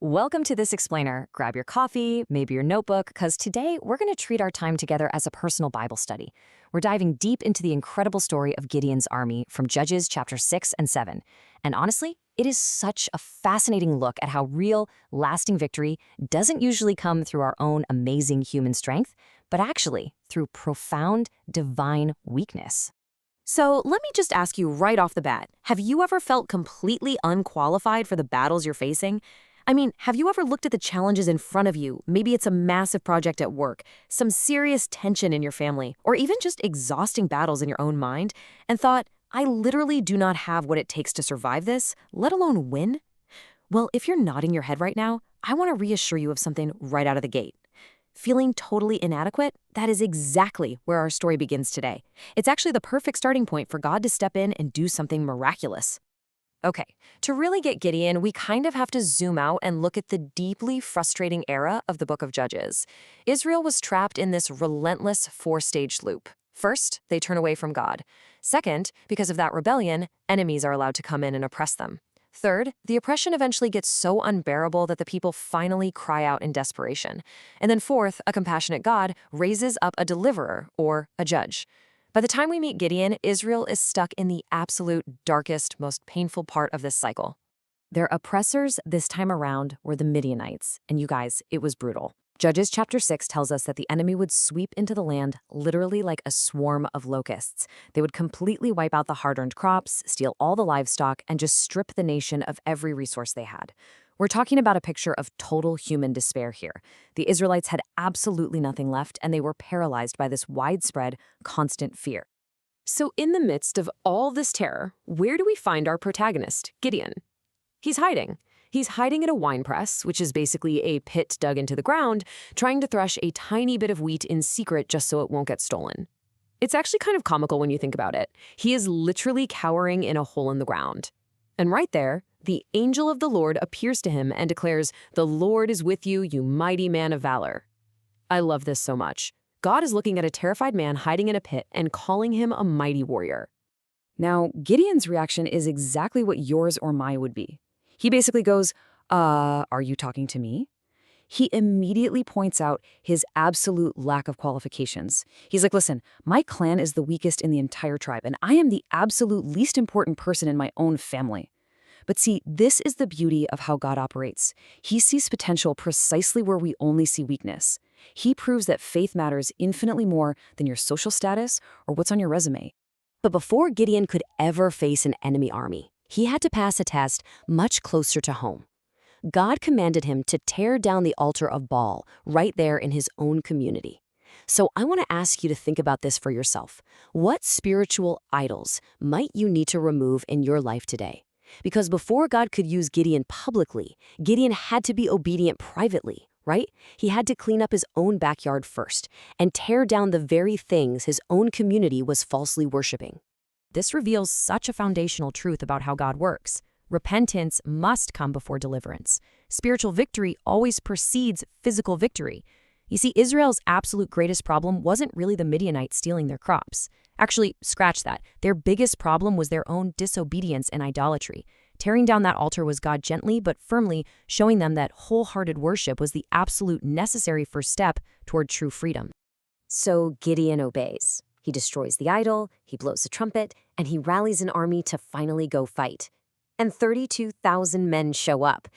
Welcome to This Explainer. Grab your coffee, maybe your notebook, because today we're going to treat our time together as a personal Bible study. We're diving deep into the incredible story of Gideon's army from Judges chapter 6 and 7. And honestly, it is such a fascinating look at how real, lasting victory doesn't usually come through our own amazing human strength, but actually through profound divine weakness. So let me just ask you right off the bat, have you ever felt completely unqualified for the battles you're facing? I mean, have you ever looked at the challenges in front of you? Maybe it's a massive project at work, some serious tension in your family, or even just exhausting battles in your own mind, and thought, I literally do not have what it takes to survive this, let alone win? Well, if you're nodding your head right now, I want to reassure you of something right out of the gate. Feeling totally inadequate? That is exactly where our story begins today. It's actually the perfect starting point for God to step in and do something miraculous. Okay, to really get Gideon, we kind of have to zoom out and look at the deeply frustrating era of the book of Judges. Israel was trapped in this relentless four-stage loop. First, they turn away from God. Second, because of that rebellion, enemies are allowed to come in and oppress them. Third, the oppression eventually gets so unbearable that the people finally cry out in desperation. And then fourth, a compassionate God raises up a deliverer, or a judge. By the time we meet Gideon, Israel is stuck in the absolute darkest, most painful part of this cycle. Their oppressors this time around were the Midianites, and you guys, it was brutal. Judges chapter 6 tells us that the enemy would sweep into the land literally like a swarm of locusts. They would completely wipe out the hard-earned crops, steal all the livestock, and just strip the nation of every resource they had. We're talking about a picture of total human despair here. The Israelites had absolutely nothing left, and they were paralyzed by this widespread, constant fear. So in the midst of all this terror, where do we find our protagonist, Gideon? He's hiding. He's hiding in a wine press, which is basically a pit dug into the ground, trying to thresh a tiny bit of wheat in secret just so it won't get stolen. It's actually kind of comical when you think about it. He is literally cowering in a hole in the ground. And right there, the angel of the Lord appears to him and declares, "The Lord is with you, you mighty man of valor." I love this so much. God is looking at a terrified man hiding in a pit and calling him a mighty warrior. Now, Gideon's reaction is exactly what yours or mine would be. He basically goes, are you talking to me? He immediately points out his absolute lack of qualifications. He's like, listen, my clan is the weakest in the entire tribe, and I am the absolute least important person in my own family. But see, this is the beauty of how God operates. He sees potential precisely where we only see weakness. He proves that faith matters infinitely more than your social status or what's on your resume. But before Gideon could ever face an enemy army, he had to pass a test much closer to home. God commanded him to tear down the altar of Baal right there in his own community. So I want to ask you to think about this for yourself. What spiritual idols might you need to remove in your life today? Because before God could use Gideon publicly, Gideon had to be obedient privately, right? He had to clean up his own backyard first and tear down the very things his own community was falsely worshiping. This reveals such a foundational truth about how God works. Repentance must come before deliverance. Spiritual victory always precedes physical victory. You see, Israel's absolute greatest problem wasn't really the Midianites stealing their crops. Actually, scratch that. Their biggest problem was their own disobedience and idolatry. Tearing down that altar was God gently but firmly showing them that wholehearted worship was the absolute necessary first step toward true freedom. So Gideon obeys. He destroys the idol, he blows the trumpet, and he rallies an army to finally go fight. And 32,000 men show up.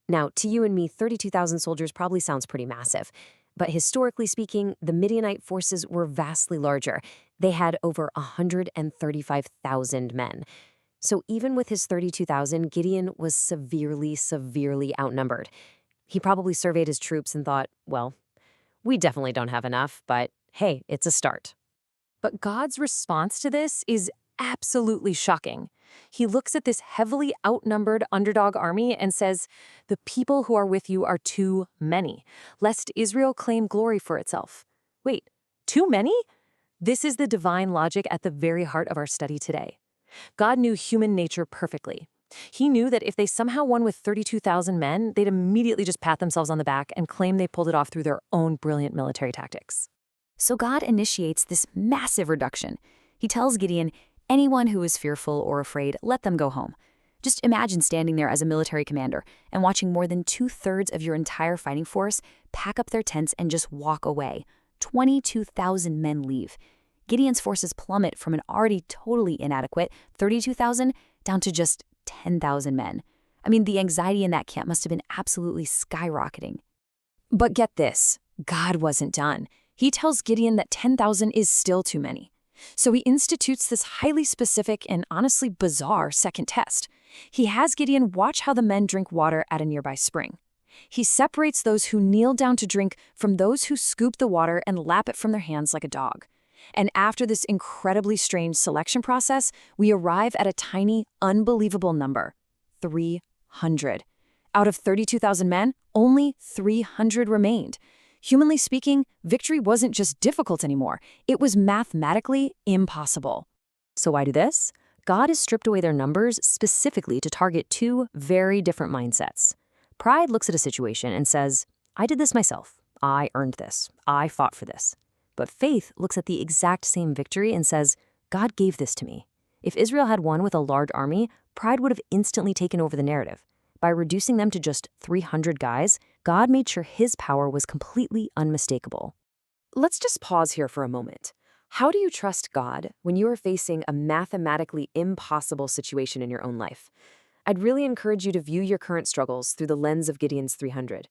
Now, to you and me, 32,000 soldiers probably sounds pretty massive. But historically speaking, the Midianite forces were vastly larger. They had over 135,000 men. So even with his 32,000, Gideon was severely outnumbered. He probably surveyed his troops and thought, well, we definitely don't have enough, but hey, it's a start. But God's response to this is absolutely shocking. He looks at this heavily outnumbered underdog army and says, "The people who are with you are too many, lest Israel claim glory for itself." Wait, too many? This is the divine logic at the very heart of our study today. God knew human nature perfectly. He knew that if they somehow won with 32,000 men, they'd immediately just pat themselves on the back and claim they pulled it off through their own brilliant military tactics. So God initiates this massive reduction. He tells Gideon, anyone who is fearful or afraid, let them go home. Just imagine standing there as a military commander and watching more than 2/3 of your entire fighting force pack up their tents and just walk away. 22,000 men leave. Gideon's forces plummet from an already totally inadequate 32,000 down to just 10,000 men. I mean, the anxiety in that camp must have been absolutely skyrocketing. But get this, God wasn't done. He tells Gideon that 10,000 is still too many. So he institutes this highly specific and honestly bizarre second test. He has Gideon watch how the men drink water at a nearby spring. He separates those who kneel down to drink from those who scoop the water and lap it from their hands like a dog. And after this incredibly strange selection process, we arrive at a tiny, unbelievable number: 300. Out of 32,000 men, only 300 remained. Humanly speaking, victory wasn't just difficult anymore, it was mathematically impossible. So why do this? God has stripped away their numbers specifically to target two very different mindsets. Pride looks at a situation and says, I did this myself. I earned this. I fought for this. But faith looks at the exact same victory and says, God gave this to me. If Israel had won with a large army, pride would have instantly taken over the narrative. By reducing them to just 300 guys, God made sure his power was completely unmistakable. Let's just pause here for a moment. How do you trust God when you are facing a mathematically impossible situation in your own life? I'd really encourage you to view your current struggles through the lens of Gideon's 300.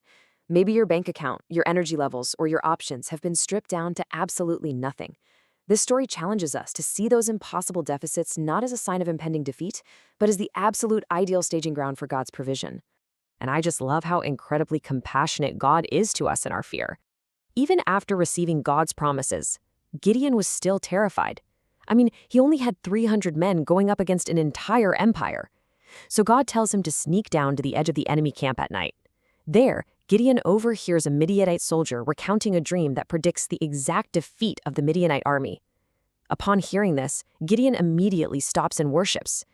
Maybe your bank account, your energy levels, or your options have been stripped down to absolutely nothing. This story challenges us to see those impossible deficits not as a sign of impending defeat, but as the absolute ideal staging ground for God's provision. And I just love how incredibly compassionate God is to us in our fear. Even after receiving God's promises, Gideon was still terrified. I mean, he only had 300 men going up against an entire empire. So God tells him to sneak down to the edge of the enemy camp at night. There, Gideon overhears a Midianite soldier recounting a dream that predicts the exact defeat of the Midianite army. Upon hearing this, Gideon immediately stops and worships.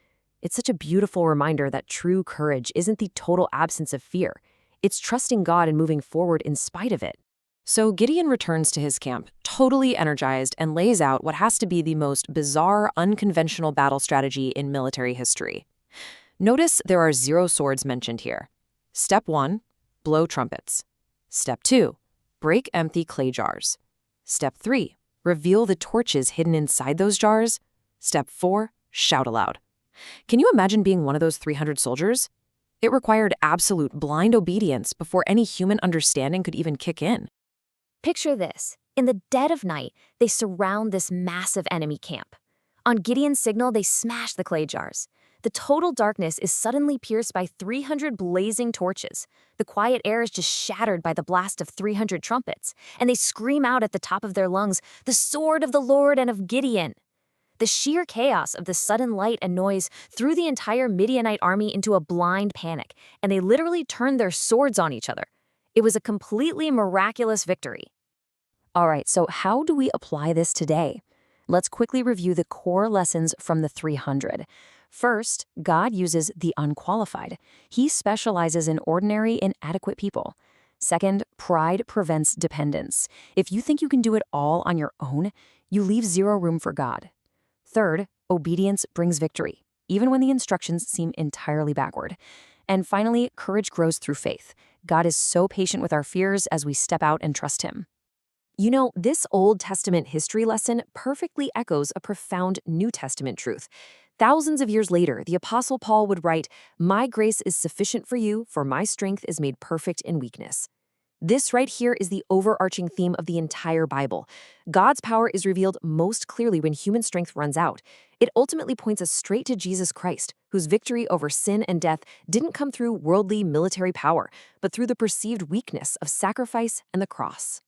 It's such a beautiful reminder that true courage isn't the total absence of fear. It's trusting God and moving forward in spite of it. So Gideon returns to his camp, totally energized, and lays out what has to be the most bizarre, unconventional battle strategy in military history. Notice there are 0 swords mentioned here. Step 1. Blow trumpets. Step 2. Break empty clay jars. Step 3. Reveal the torches hidden inside those jars. Step 4. Shout aloud. Can you imagine being one of those 300 soldiers? It required absolute blind obedience before any human understanding could even kick in. Picture this. In the dead of night, they surround this massive enemy camp. On Gideon's signal, they smash the clay jars. The total darkness is suddenly pierced by 300 blazing torches. The quiet air is just shattered by the blast of 300 trumpets, and they scream out at the top of their lungs, "The sword of the Lord and of Gideon!" The sheer chaos of the sudden light and noise threw the entire Midianite army into a blind panic, and they literally turned their swords on each other. It was a completely miraculous victory. All right, so how do we apply this today? Let's quickly review the core lessons from the 300. First, God uses the unqualified. He specializes in ordinary, inadequate people. Second, pride prevents dependence. If you think you can do it all on your own, you leave 0 room for God. Third, obedience brings victory, even when the instructions seem entirely backward. And finally, courage grows through faith. God is so patient with our fears as we step out and trust Him. You know, this Old Testament history lesson perfectly echoes a profound New Testament truth. Thousands of years later, the Apostle Paul would write, "My grace is sufficient for you, for my strength is made perfect in weakness." This right here is the overarching theme of the entire Bible. God's power is revealed most clearly when human strength runs out. It ultimately points us straight to Jesus Christ, whose victory over sin and death didn't come through worldly military power, but through the perceived weakness of sacrifice and the cross.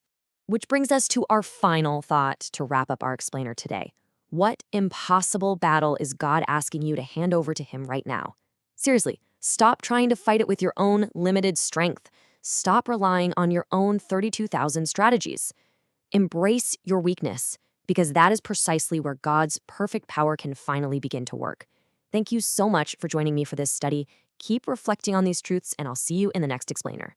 Which brings us to our final thought to wrap up our explainer today. What impossible battle is God asking you to hand over to Him right now? Seriously, stop trying to fight it with your own limited strength. Stop relying on your own 32,000 strategies. Embrace your weakness, because that is precisely where God's perfect power can finally begin to work. Thank you so much for joining me for this study. Keep reflecting on these truths, and I'll see you in the next explainer.